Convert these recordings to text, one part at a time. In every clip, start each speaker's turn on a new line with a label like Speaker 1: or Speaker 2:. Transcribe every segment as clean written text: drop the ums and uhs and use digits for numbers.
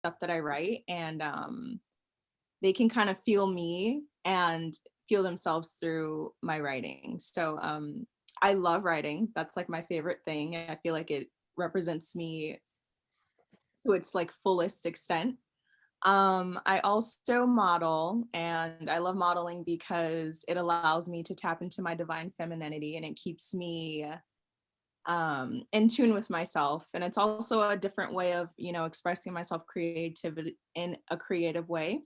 Speaker 1: stuff that I write, and they can kind of feel me and feel themselves through my writing. So I love writing. That's like my favorite thing. I feel like it represents me to its like fullest extent. I also model, and I love modeling because it allows me to tap into my divine femininity, and it keeps me in tune with myself. And it's also a different way of, expressing myself creativity in a creative way,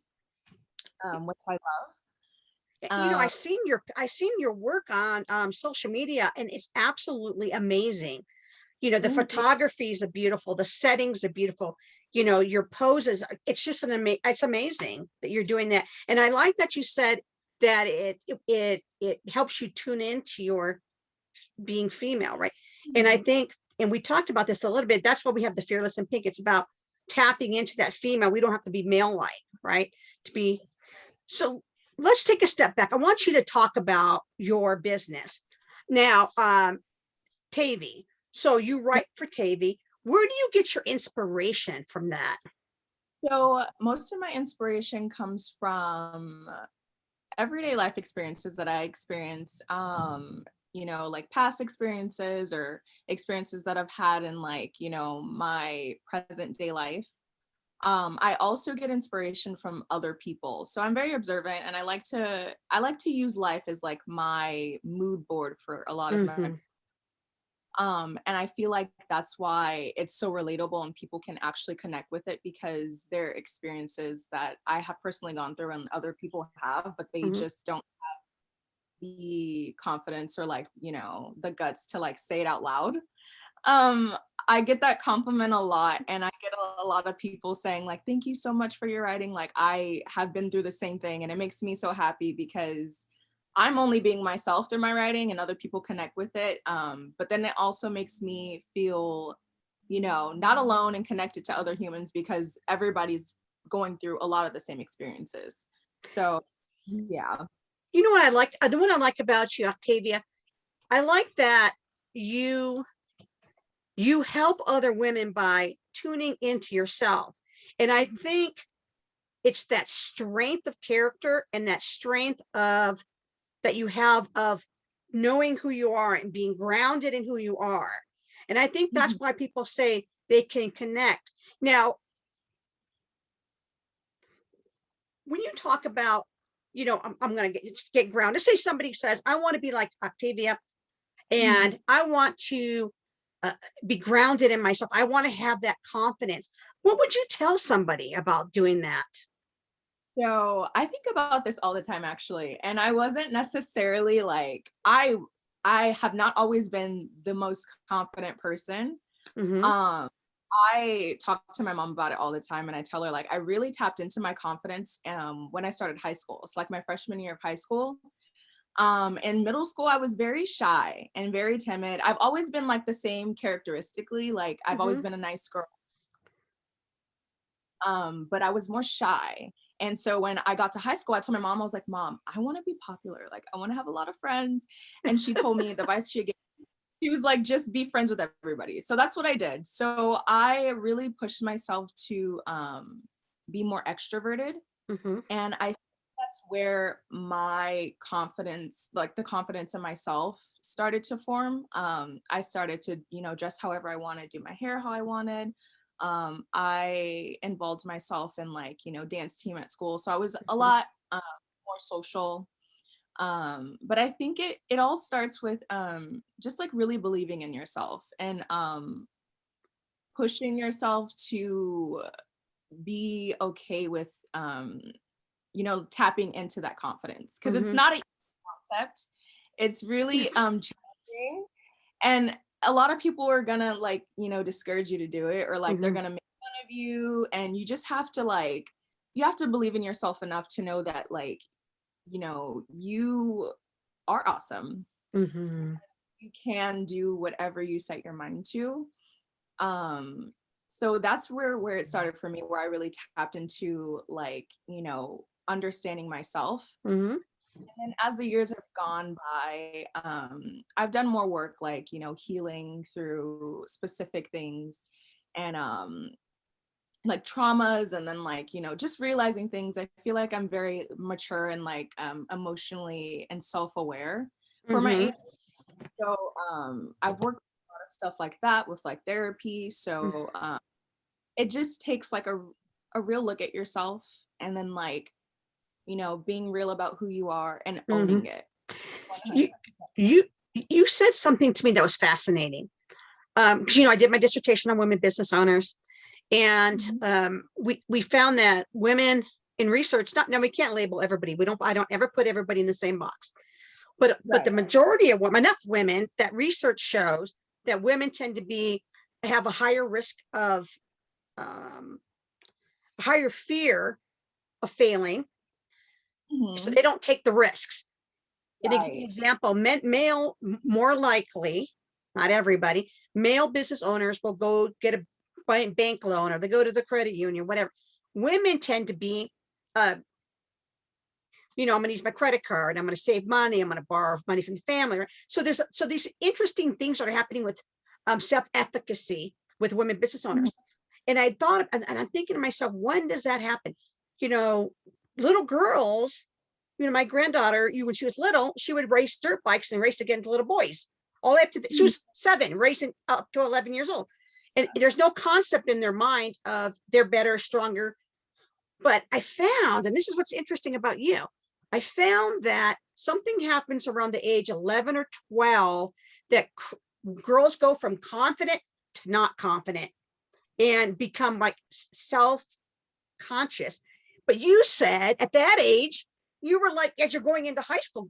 Speaker 1: which I
Speaker 2: You know,
Speaker 1: love.
Speaker 2: I seen your work on social media, and it's absolutely amazing. You know, the
Speaker 1: Thank you.
Speaker 2: photography is beautiful, the settings are beautiful. You know, your poses, it's just it's amazing that you're doing that. And I like that you said that it helps you tune into your being female, right? And I
Speaker 1: Mhm.
Speaker 2: think, and we talked about this a little bit, that's why we have the Fearless in Pink. It's about tapping into that female. We don't have to be male like, right? To be so. Let's take a step back. I want you to talk about your business now. Tavi. So you write for Tavi. Where do you get your inspiration from that?
Speaker 1: So most of my inspiration comes from everyday life experiences that I experience, like past experiences or experiences that I've had in like, my present day life. I also get inspiration from other people. So I'm very observant, and I like to use life as like my mood board for a lot of my.
Speaker 2: Mm-hmm.
Speaker 1: And I feel like that's why it's so relatable and people can actually connect with it, because they're experiences that I have personally gone through and other people have, but they
Speaker 2: Mm-hmm.
Speaker 1: just don't the confidence or like, the guts to like say it out loud. Um, I get that compliment a lot, and I get a lot of people saying like, "Thank you so much for your writing." Like I have been through the same thing, and it makes me so happy because I'm only being myself through my writing, and other people connect with it. But then it also makes me feel, not alone and connected to other humans, because everybody's going through a lot of the same experiences. So, yeah.
Speaker 2: You know what I like? I know what I like about you, Octavia. I like that you you help other women by tuning into yourself. And I think it's that strength of character and that strength of that you have of knowing who you are and being grounded in who you are. And I think that's
Speaker 1: Mhm.
Speaker 2: why people say they can connect. Now, when you talk about, you know, I'm going to get grounded. Say somebody says, I want to be like Octavia,
Speaker 1: Mhm.
Speaker 2: and I want to uh, be grounded in myself. I want to have that confidence. What would you tell somebody about doing that?
Speaker 1: So I think about this all the time actually. And I wasn't necessarily like I have not always been the most confident person.
Speaker 2: Mm-hmm.
Speaker 1: Um I talk to my mom about it all the time, and I tell her like I really tapped into my confidence when I started high school. It's like my freshman year of high school. In middle school I was very shy and very timid. I've always been like the same characteristically, like I've always
Speaker 2: Mm-hmm.
Speaker 1: been a nice girl, but I was more shy. And so when I got to high school, I told my mom, I was like, Mom, I want to be popular. Like, I want to have a lot of friends. And she told me the advice she gave, she was like, just be friends with everybody. So that's what I did. So I really pushed myself to be more extroverted.
Speaker 2: Mm-hmm.
Speaker 1: And I think that's where my confidence, like the confidence in myself, started to form. I started to, dress however I wanted, do my hair how I wanted. I involved myself in like, dance team at school. So I was a lot more social. But I think it all starts with just like really believing in yourself, and pushing yourself to be okay with tapping into that confidence, because it's
Speaker 2: Mm-hmm.
Speaker 1: not a concept. It's really challenging, and a lot of people are gonna like, discourage you to do it, or like they're
Speaker 2: Mm-hmm.
Speaker 1: gonna make fun of you, and you just have to like you have to believe in yourself enough to know that like, you are awesome.
Speaker 2: Mm-hmm.
Speaker 1: You can do whatever you set your mind to. Um, so that's where it started for me, where I really tapped into like, understanding myself.
Speaker 2: Mm-hmm.
Speaker 1: And then as the years have gone by, I've done more work like, healing through specific things. And like traumas, and then like, just realizing things. I feel like I'm very mature and like emotionally and self-aware for my
Speaker 2: Mm-hmm.
Speaker 1: age. So I've worked a lot of stuff like that with like therapy. So it just takes like a real look at yourself, and then like, being real about who you are and
Speaker 2: Mm-hmm.
Speaker 1: owning it. 100.
Speaker 2: You, you, you said something to me that was fascinating. Because, I did my dissertation on women business owners, and
Speaker 1: Mhm.
Speaker 2: we found that women in research, now we can't label everybody. I don't ever put everybody in the same box, but the
Speaker 1: Right.
Speaker 2: majority of women, enough women that research shows that women tend to have a higher risk of, um, a higher fear of failing, so
Speaker 1: Mhm.
Speaker 2: they don't take the risks. And an
Speaker 1: Right.
Speaker 2: example, male, more likely, not everybody, male business owners will go get a bank loan, or they go to the credit union, whatever. Women tend to be, uh, I'm going to use my credit card. I'm going to save money. I'm going to borrow money from the family. Right? So these interesting things that are happening with self-efficacy with women business
Speaker 1: Mhm.
Speaker 2: owners. And I thought, and I'm thinking to myself, when does that happen? Little girls, my granddaughter, when she was little, she would race dirt bikes and race against little boys. All the way up to she
Speaker 1: Mhm.
Speaker 2: was 7, racing up to 11 years old. And there's no concept in their mind of they're better, stronger. But I found, and this is what's interesting about you, I found that something happens around the age 11 or 12 that girls go from confident to not confident and become like self-conscious. But you said at that age, you were like, as you're going into high school,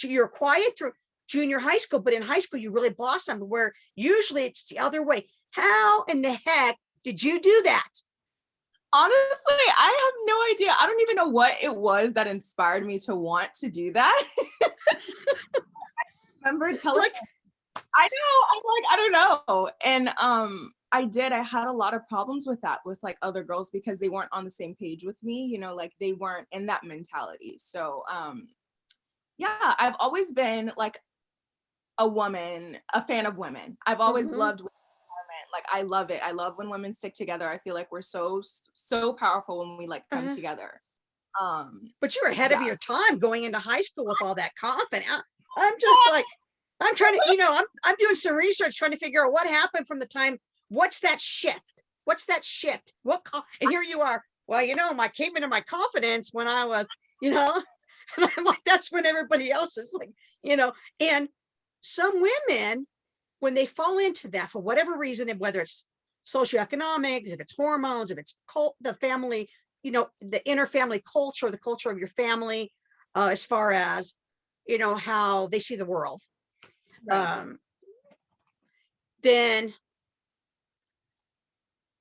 Speaker 2: you're quiet through junior high school, but in high school, you really blossomed, where usually it's the other way. How in the heck did you do that?
Speaker 1: Honestly, I have no idea. I don't even know what it was that inspired me to want to do that. Remember
Speaker 2: It's
Speaker 1: telling
Speaker 2: like,
Speaker 1: I know, I'm like, I don't know. And I had a lot of problems with that with like other girls because they weren't on the same page with me, like they weren't in that mentality. So yeah, I've always been like a fan of women. I've always
Speaker 2: mm-hmm,
Speaker 1: loved women empowerment. Like I love it. I love when women stick together. I feel like we're so powerful when we like come
Speaker 2: uh-huh.
Speaker 1: together. Um
Speaker 2: But you're ahead of
Speaker 1: yeah.
Speaker 2: your time going into high school with all that confidence. I'm just like, I'm trying to, I'm doing some research trying to figure out what happened from the time. What's that shift? What's that shift? And here you are. Well, I came into my confidence when I was, and I'm like, that's when everybody else is like, and some women, when they fall into that for whatever reason, and whether it's socioeconomics, if it's hormones, if it's the family, the inner family culture, the culture of your family, as far as, how they see the world,
Speaker 1: Right.
Speaker 2: um, then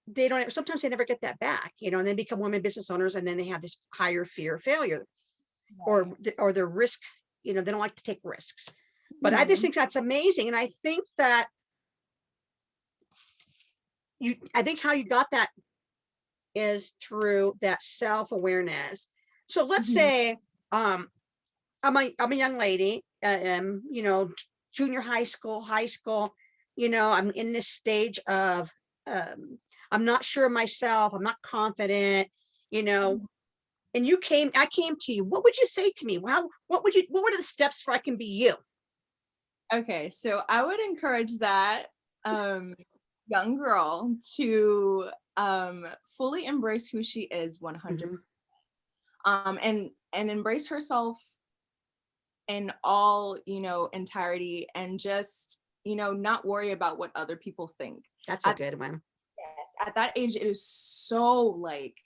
Speaker 2: they don't, sometimes they never get that back, and then become women business owners, and then they have this higher fear of failure, or
Speaker 1: Right.
Speaker 2: the risk, they don't like to take risks. But I just
Speaker 1: Mhm.
Speaker 2: think that's amazing. And I think that I think how you got that is through that self-awareness. So let's
Speaker 1: Mhm.
Speaker 2: say, I'm a young lady, junior high school, I'm in this stage of, I'm not sure of myself, I'm not confident, you know, and I came to you. What would you say to me? What were the steps for I can be you?
Speaker 1: Okay, so I would encourage that um, young girl to fully embrace who she is 100,
Speaker 2: Mm-hmm.
Speaker 1: and embrace herself in all, entirety, and just, not worry about what other people think.
Speaker 2: That's a
Speaker 1: At
Speaker 2: good one.
Speaker 1: yes, at that age, it is so like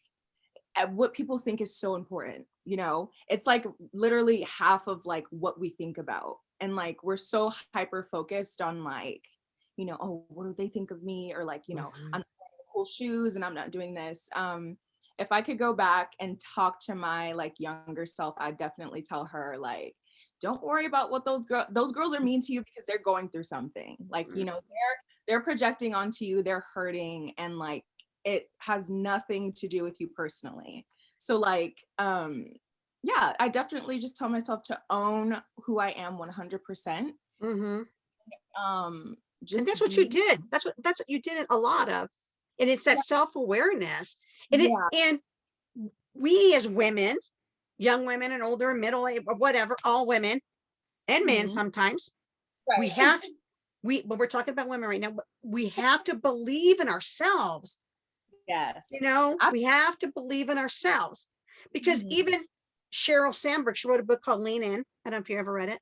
Speaker 1: what people think is so important. It's like literally half of like what we think about, and like we're so hyper focused on like, oh, what do they think of me, or like,
Speaker 2: Mhm.
Speaker 1: I'm not wearing the cool shoes and I'm not doing this. If I could go back and talk to my like younger self, I'd definitely tell her like, don't worry about what those girls are mean to you because they're going through something. Like, they're projecting onto you, they're hurting, and like it has nothing to do with you personally. So like, yeah, I definitely just tell myself to own who I am 100%.
Speaker 2: Mm-hmm. And
Speaker 1: Just
Speaker 2: that's what you
Speaker 1: be
Speaker 2: did. That's what you did a lot of. And it's that
Speaker 1: Yeah.
Speaker 2: self-awareness. And
Speaker 1: Yeah.
Speaker 2: and we as women, young women and older, middle age, or whatever, all women and men
Speaker 1: Mhm.
Speaker 2: sometimes, we
Speaker 1: Right.
Speaker 2: have, but we're talking about women right now, we have to believe in ourselves.
Speaker 1: Yes.
Speaker 2: We have to believe in ourselves, because
Speaker 1: Mhm.
Speaker 2: even Sheryl Sandberg, she wrote a book called Lean In. I don't know if you ever read it.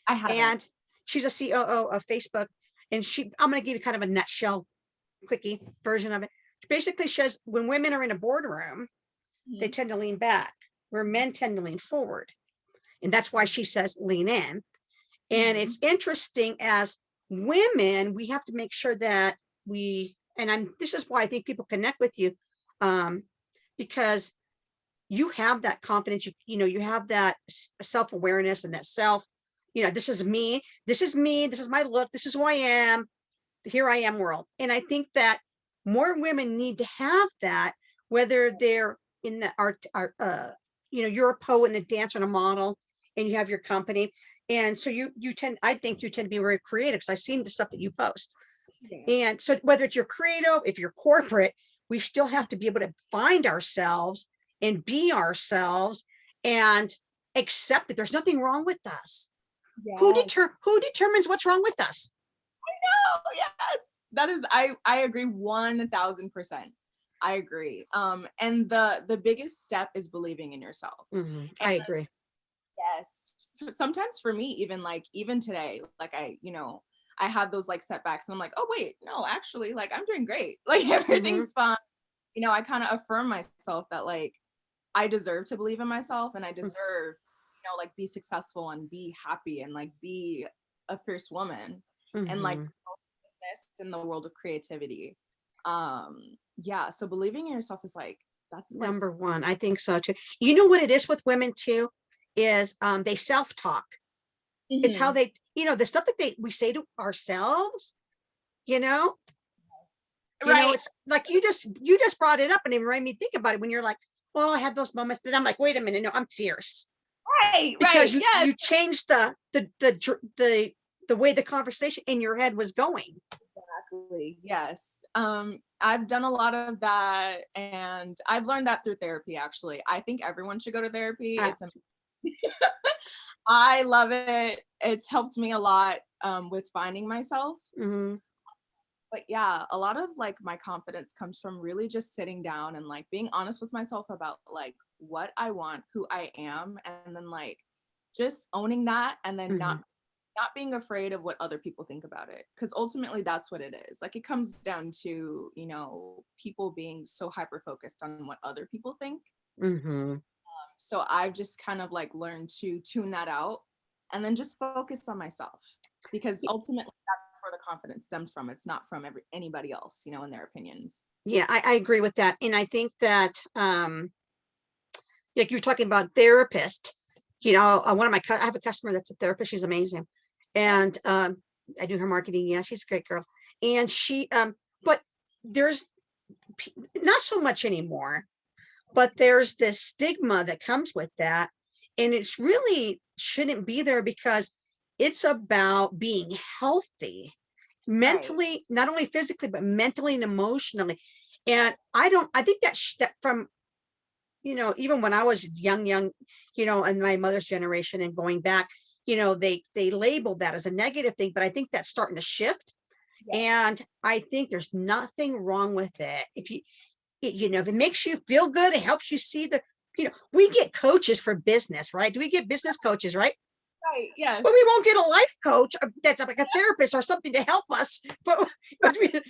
Speaker 1: I haven't.
Speaker 2: And she's a COO of Facebook. And I'm going to give you kind of a nutshell, quickie version of it. Basically, she says when women are in a boardroom, they
Speaker 1: Mhm.
Speaker 2: tend to lean back, where men tend to lean forward. And that's why she says lean in. And
Speaker 1: Mhm.
Speaker 2: it's interesting, as women, we have to make sure that this is why I think people connect with you, um, because you have that confidence, you have that self-awareness and that this is me, this is me, this is my look, this is who I am, here I am world. And I think that more women need to have that, whether they're in the art, you're a poet and a dancer and a model, and you have your company. And so I think you tend to be very creative, because I've seen the stuff that you post.
Speaker 1: Yeah.
Speaker 2: And so whether it's you're creative, if you're corporate, we still have to be able to find ourselves and be ourselves and accept that there's nothing wrong with us.
Speaker 1: Yes.
Speaker 2: Who determines what's wrong with us?
Speaker 1: Oh, yes. That is, I agree 1000%. I agree. And the biggest step is believing in yourself. And
Speaker 2: I agree.
Speaker 1: yes, sometimes for me, even today, like I have those like setbacks and I'm like, oh wait, no, actually, like I'm doing great. Like
Speaker 2: Mhm.
Speaker 1: everything's fine. I kind of affirm myself that like I deserve to believe in myself and I deserve, like be successful and be happy and like be a fierce woman and like
Speaker 2: Mhm.
Speaker 1: business in the world of creativity. Yeah, so believing in yourself is like that's like
Speaker 2: Number one, I think so too. You know what it is with women too, is they self-talk. It's how
Speaker 1: mhm.
Speaker 2: the stuff that we say to ourselves, you know,
Speaker 1: Right,
Speaker 2: it's like you just brought it up, and it made me think about it, when you're like, well, I had those moments, but I'm like, wait a minute, no, I'm fierce. Because
Speaker 1: right,
Speaker 2: you
Speaker 1: yes,
Speaker 2: you changed the way the conversation in your head was going.
Speaker 1: exactly, yes. I've done a lot of that, and I've learned that through therapy. Actually, I think everyone should go to therapy.
Speaker 2: Uh,
Speaker 1: I love it. It's helped me a lot with finding myself.
Speaker 2: mhm,
Speaker 1: But yeah, a lot of like my confidence comes from really just sitting down and like being honest with myself about like what I want, who I am, and then like just owning that and then
Speaker 2: mhm.
Speaker 1: not being afraid of what other people think about it, because ultimately that's what it is. Like it comes down to, people being so hyper focused on what other people think.
Speaker 2: Mhm.
Speaker 1: So I've just kind of like learned to tune that out and then just focus on myself, because ultimately that's where the confidence stems from. It's not from anybody else, in their opinions.
Speaker 2: Yeah, I agree with that. And I think that like you're talking about therapist, one of I have a customer that's a therapist. She's amazing. And I do her marketing. Yeah, she's a great girl. And but there's not so much anymore, but there's this stigma that comes with that. And it's really shouldn't be there, because it's about being healthy
Speaker 1: Right.
Speaker 2: mentally, not only physically, but mentally and emotionally. And I think that from, even when I was young, and my mother's generation and going back, they labeled that as a negative thing, but I think that's starting to shift.
Speaker 1: Yes.
Speaker 2: And I think there's nothing wrong with it. If it makes you feel good, it helps you see we get coaches for business, right? Do we get business coaches, right?
Speaker 1: Right. Yes.
Speaker 2: But we won't get a life coach that's like a therapist or something to help us. But we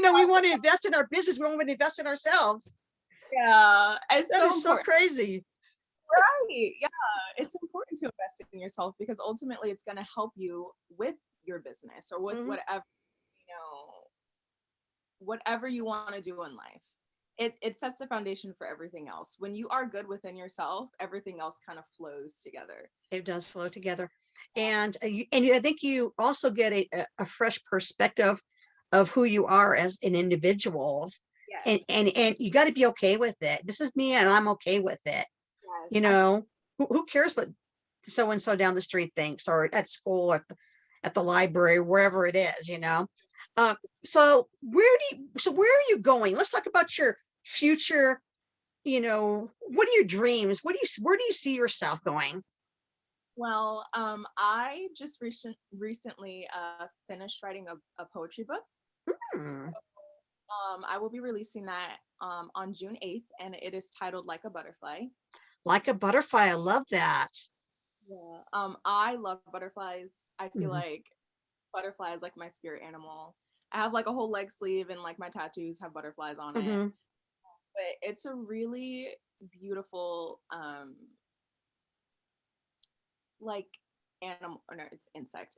Speaker 2: want to invest in our business. We want to invest in ourselves.
Speaker 1: Yeah. It's
Speaker 2: That
Speaker 1: so
Speaker 2: is so
Speaker 1: important.
Speaker 2: crazy.
Speaker 1: Right. Yeah. It's important to invest in yourself because ultimately it's going to help you with your business or with
Speaker 2: Mhm.
Speaker 1: whatever you want to do in life. It sets the foundation for everything else. When you are good within yourself, everything else kind of flows together.
Speaker 2: It does flow together. And I think you also get a fresh perspective of who you are as an individual. And
Speaker 1: Yes.
Speaker 2: and you got to be okay with it. This is me and I'm okay with it.
Speaker 1: Yes.
Speaker 2: You know, who cares what so and so down the street thinks, or at school, or at the library, wherever it is. Where are you going? Let's talk about your future. What are your dreams? Where do you see yourself going?
Speaker 1: Well, I just recently finished writing a poetry book.
Speaker 2: Hmm,
Speaker 1: I will be releasing that on June 8th, and it is titled Like a Butterfly.
Speaker 2: like a butterfly. I love that.
Speaker 1: Yeah. I love butterflies. I feel
Speaker 2: Hmm.
Speaker 1: like butterfly is like my spirit animal. I have like a whole leg sleeve, and like my tattoos have butterflies on it.
Speaker 2: Hmm.
Speaker 1: But it's a really beautiful like animal, or no, it's insect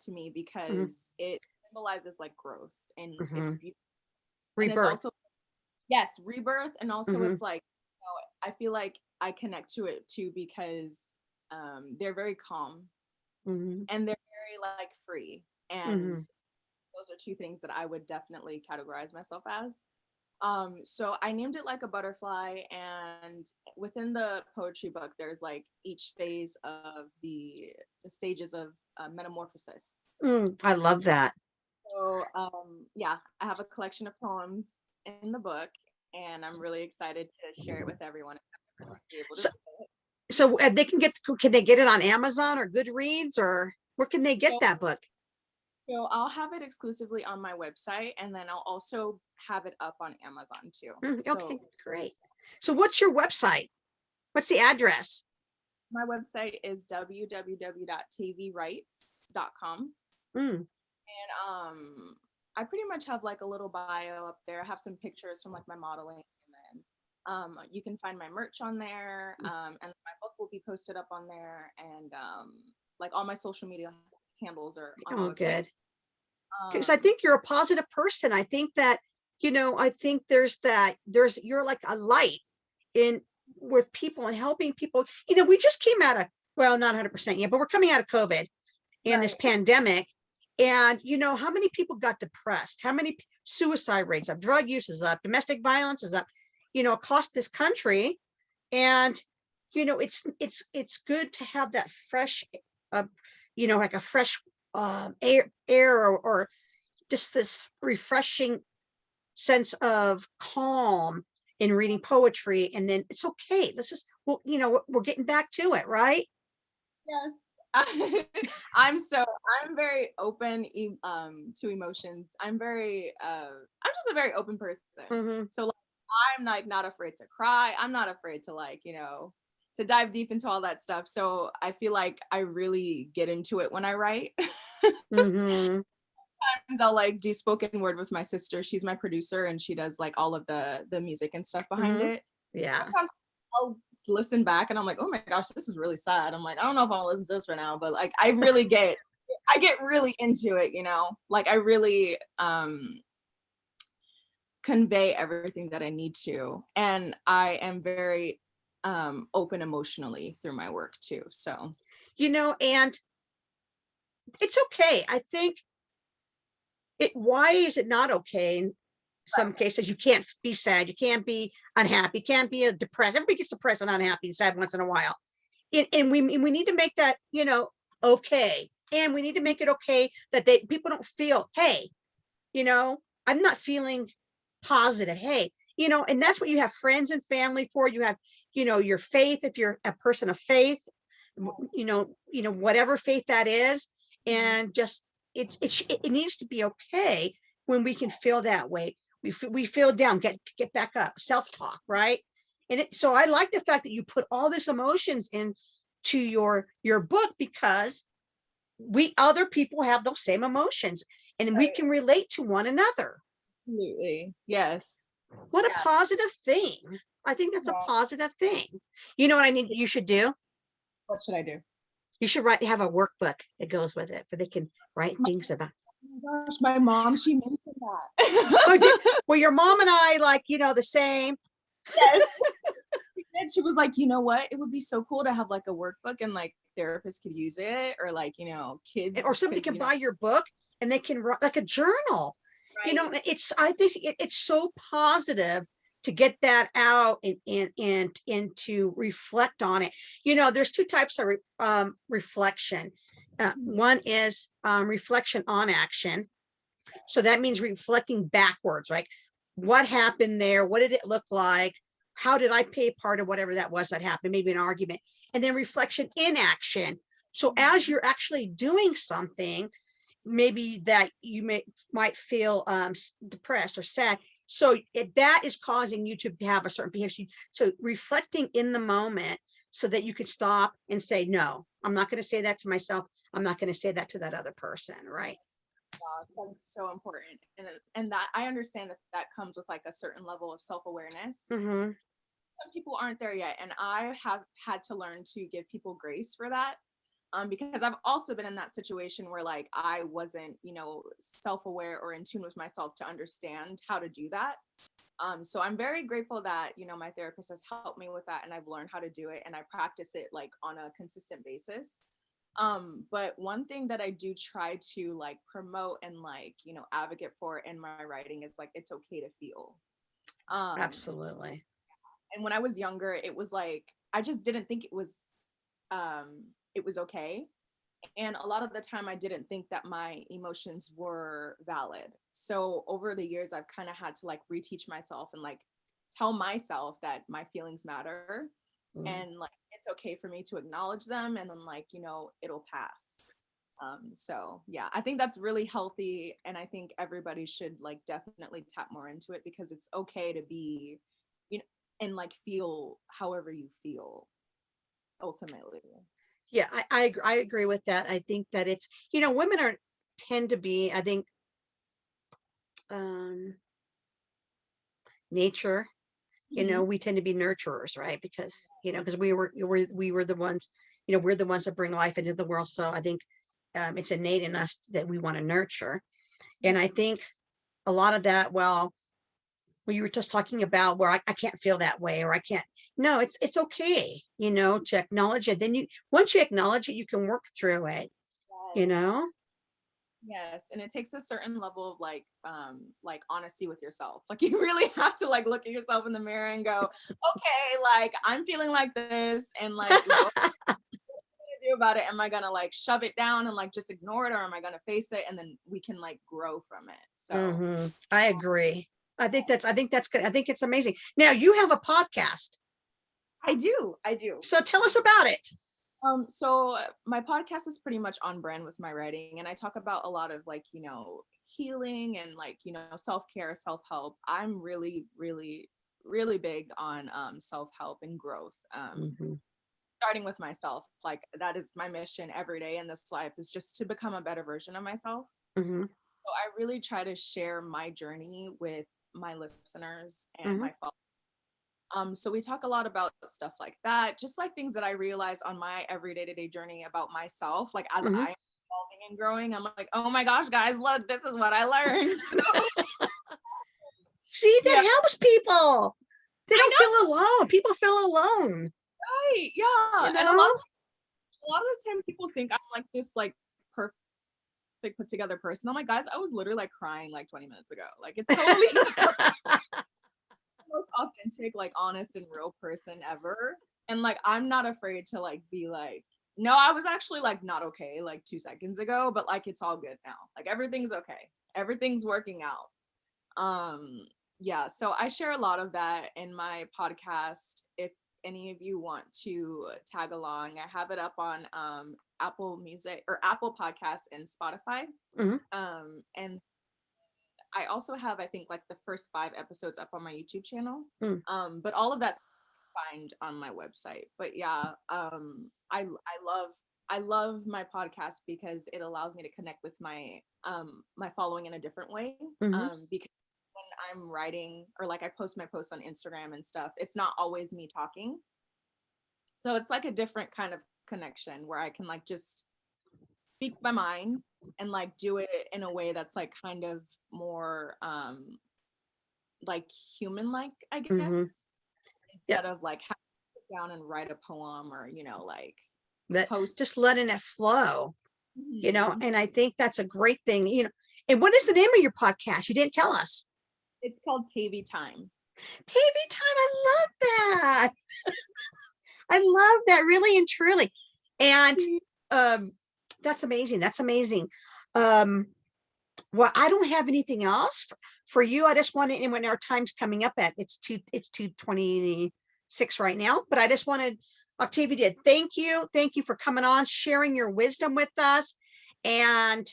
Speaker 1: to me,
Speaker 2: Hmm.
Speaker 1: because it symbolizes like growth, and it's
Speaker 2: Hmm.
Speaker 1: beautiful. And it's
Speaker 2: Rebirth.
Speaker 1: also, yes, rebirth, and also
Speaker 2: Hmm.
Speaker 1: it's like, I feel like I connect to it too, because they're very calm,
Speaker 2: Hmm.
Speaker 1: and they're very like free, and
Speaker 2: Hmm.
Speaker 1: those are two things that I would definitely categorize myself as. So I named it Like a Butterfly, and within the poetry book, there's like each phase of the stages of metamorphosis.
Speaker 2: I love that.
Speaker 1: So yeah, I have a collection of poems in the book, and I'm really excited to share it with everyone and be able to
Speaker 2: So,
Speaker 1: read it.
Speaker 2: can they get it on Amazon or Goodreads, or where can they get
Speaker 1: So,
Speaker 2: that book?
Speaker 1: so I'll have it exclusively on my website, and then I'll also have it up on Amazon too.
Speaker 2: Okay,
Speaker 1: So
Speaker 2: great. So what's your website? What's the address?
Speaker 1: my website is www.tavywrites.com.
Speaker 2: Mm,
Speaker 1: And I pretty much have like a little bio up there. I have some pictures from like my modeling, and then you can find my merch on there, and my book will be posted up on there, and like all my social media handles are on my
Speaker 2: oh,
Speaker 1: website.
Speaker 2: good. Because I think you're a positive person. I think that, I think you're like a light in with people and helping people. We just came out of, well, not 100% yet, but we're coming out of COVID and this
Speaker 1: Right.
Speaker 2: pandemic. And how many people got depressed? How many suicide rates up? Drug use is up. Domestic violence is up. Across this country. And it's good to have that fresh, uh, like a fresh air, or just this refreshing sense of calm in reading poetry. And then it's okay. This is, well, we're getting back to it, right?
Speaker 1: Yes. I'm very open to emotions. I'm just a very open person.
Speaker 2: Hmm.
Speaker 1: So like, I'm like not afraid to cry. I'm not afraid to like, to dive deep into all that stuff. So I feel like I really get into it when I write.
Speaker 2: Hmm.
Speaker 1: Sometimes I'll like do spoken word with my sister. She's my producer, and she does like all of the music and stuff behind
Speaker 2: Hmm.
Speaker 1: it.
Speaker 2: Yeah.
Speaker 1: Sometimes I'll listen back and I'm like, oh my gosh, this is really sad. I'm like, I don't know if I want to listen to this right now, but like I get really into it, like I really convey everything that I need to. And I am very open emotionally through my work too. So
Speaker 2: And it's okay. I think why is it not okay in some cases? You can't be sad, you can't be unhappy, you can't be depressed. Everybody gets depressed and unhappy and sad once in a while. And we need to make that, okay. And we need to make it okay that people don't feel, hey, I'm not feeling positive. Hey, and that's what you have friends and family for. You have, your faith, if you're a person of faith, whatever faith that is. And just it needs to be okay when we can feel that way. We feel down, get back up, self-talk, right? So I like the fact that you put all this emotions into your book, because other people have those same emotions, and we
Speaker 1: right.
Speaker 2: can relate to one another.
Speaker 1: Absolutely. Yes.
Speaker 2: What a
Speaker 1: Yeah.
Speaker 2: positive thing. I think that's a
Speaker 1: Yeah.
Speaker 2: positive thing. You know what I need you should do?
Speaker 1: What should I do?
Speaker 2: You should have a workbook that goes with it, where they can write things about.
Speaker 1: Oh my gosh, my mom, she mentioned
Speaker 2: Oh,
Speaker 1: that.
Speaker 2: well, your mom and I, like, the same.
Speaker 1: Yes. She was like, you know what? It would be so cool to have like a workbook, and like therapists could use it, or like, kids
Speaker 2: Or somebody
Speaker 1: could,
Speaker 2: can buy your book and they can write like a journal.
Speaker 1: right.
Speaker 2: I think it's so positive to get that out, and to reflect on it. There's two types of reflection.
Speaker 1: Mhm.
Speaker 2: One is reflection on action, So that means reflecting backwards, like what happened there? What did it look like? How did I pay part of whatever that was that happened? Maybe an argument. And then reflection in action. So as you're actually doing something, maybe that you might feel depressed or sad. So that is causing you to have a certain behavior. So reflecting in the moment so that you could stop and say, no, I'm not going to say that to myself. I'm not going to say that to that other person. Right.
Speaker 1: Wow, that's so important. And that I understand that that comes with like a certain level of self-awareness.
Speaker 2: Mm-hmm.
Speaker 1: Some people aren't there yet. And I have had to learn to give people grace for that. Because I've also been in that situation where like I wasn't, self-aware or in tune with myself to understand how to do that. So I'm very grateful that, my therapist has helped me with that and I've learned how to do it and I practice it like on a consistent basis. But one thing that I do try to like promote and like, advocate for in my writing is like, it's okay to feel.
Speaker 2: Absolutely.
Speaker 1: And when I was younger, it was like, I just didn't think it was okay. And a lot of the time I didn't think that my emotions were valid. So over the years, I've kind of had to like reteach myself and like tell myself that my feelings matter and like it's okay for me to acknowledge them and then like, it'll pass. So yeah, I think that's really healthy. And I think everybody should like definitely tap more into it because it's okay to be, and like feel however you feel ultimately.
Speaker 2: Yeah, I agree with that. I think that it's, women tend to be, I think, nature,
Speaker 1: Mhm.
Speaker 2: we tend to be nurturers, right? Because, because we were the ones, we're the ones that bring life into the world. So I think it's innate in us that we want to nurture. And I think a lot of that, well, you were just talking about where I can't feel that way or I can't. No, it's okay, to acknowledge it. Then once you acknowledge it, you can work through it, you know?
Speaker 1: Yes. Yes, and it takes a certain level of like honesty with yourself. Like you really have to like look at yourself in the mirror and go, okay, like I'm feeling like this, and like what am I gonna do about it? Am I gonna like shove it down and like just ignore it, or am I gonna face it and then we can like grow from it? So
Speaker 2: I agree. I think that's good. I think it's amazing. Now you have a podcast.
Speaker 1: I do.
Speaker 2: So tell us about it.
Speaker 1: So my podcast is pretty much on brand with my writing, and I talk about a lot of like, healing and like, self-care, self-help. I'm really, really, really big on self-help and growth.
Speaker 2: Mm-hmm.
Speaker 1: Starting with myself, like that is my mission every day in this life is just to become a better version of myself.
Speaker 2: Mm-hmm.
Speaker 1: So I really try to share my journey with my listeners and
Speaker 2: Mm-hmm.
Speaker 1: my followers. So we talk a lot about stuff like that, just like things that I realize on my everyday to day journey about myself. Like as
Speaker 2: Mm-hmm.
Speaker 1: I'm evolving and growing, I'm like, oh my gosh, guys, look, this is what I learned.
Speaker 2: See, that
Speaker 1: Yeah,
Speaker 2: helps people. They
Speaker 1: I
Speaker 2: don't
Speaker 1: know,
Speaker 2: feel alone. People feel alone,
Speaker 1: right? Yeah,
Speaker 2: you
Speaker 1: and
Speaker 2: know?
Speaker 1: a lot of the time, people think I'm like this like perfect put together person. I'm like, guys, I was literally like crying like 20 minutes ago. Like it's totally most authentic, like honest and real person ever. And like I'm not afraid to like be like, no, I was actually like not okay like 2 seconds ago, but like it's all good now. Like everything's okay. Everything's working out. Yeah, so I share a lot of that in my podcast. If any of you want to tag along, I have it up on Apple Music or Apple Podcasts and Spotify.
Speaker 2: Mhm.
Speaker 1: And I also have, I think, like the first 5 episodes up on my YouTube channel.
Speaker 2: Mm.
Speaker 1: But all of that's find on my website. But yeah, I love my podcast because it allows me to connect with my following in a different way.
Speaker 2: Mhm.
Speaker 1: Because when I'm writing or like I post my posts on Instagram and stuff, it's not always me talking. So it's like a different kind of connection where I can like just speak my mind and like do it in a way that's like kind of more like human like, I
Speaker 2: Mhm.
Speaker 1: guess,
Speaker 2: Yep.
Speaker 1: instead of like having to sit down and write a poem or like
Speaker 2: That
Speaker 1: post.
Speaker 2: just letting it flow,
Speaker 1: Mhm.
Speaker 2: and I think that's a great thing, And what is the name of your podcast? You didn't tell us.
Speaker 1: It's called Tavi Time.
Speaker 2: TV time. I love that. I love that really and truly. And um that's amazing. That's amazing. Um Well, I don't have anything else for you. I just wanted, and when our time's coming up at, it's 2:26 right now, but I just wanted, Octavia, to thank you. Thank you for coming on, sharing your wisdom with us, and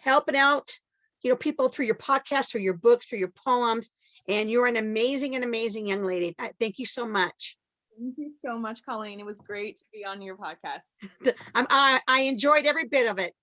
Speaker 2: helping out, people through your podcast, through your books, through your poems. And you're an amazing young lady. Thank you so much.
Speaker 1: Thank you so much, Colleen. It was great to be on your podcast.
Speaker 2: I enjoyed every bit of it.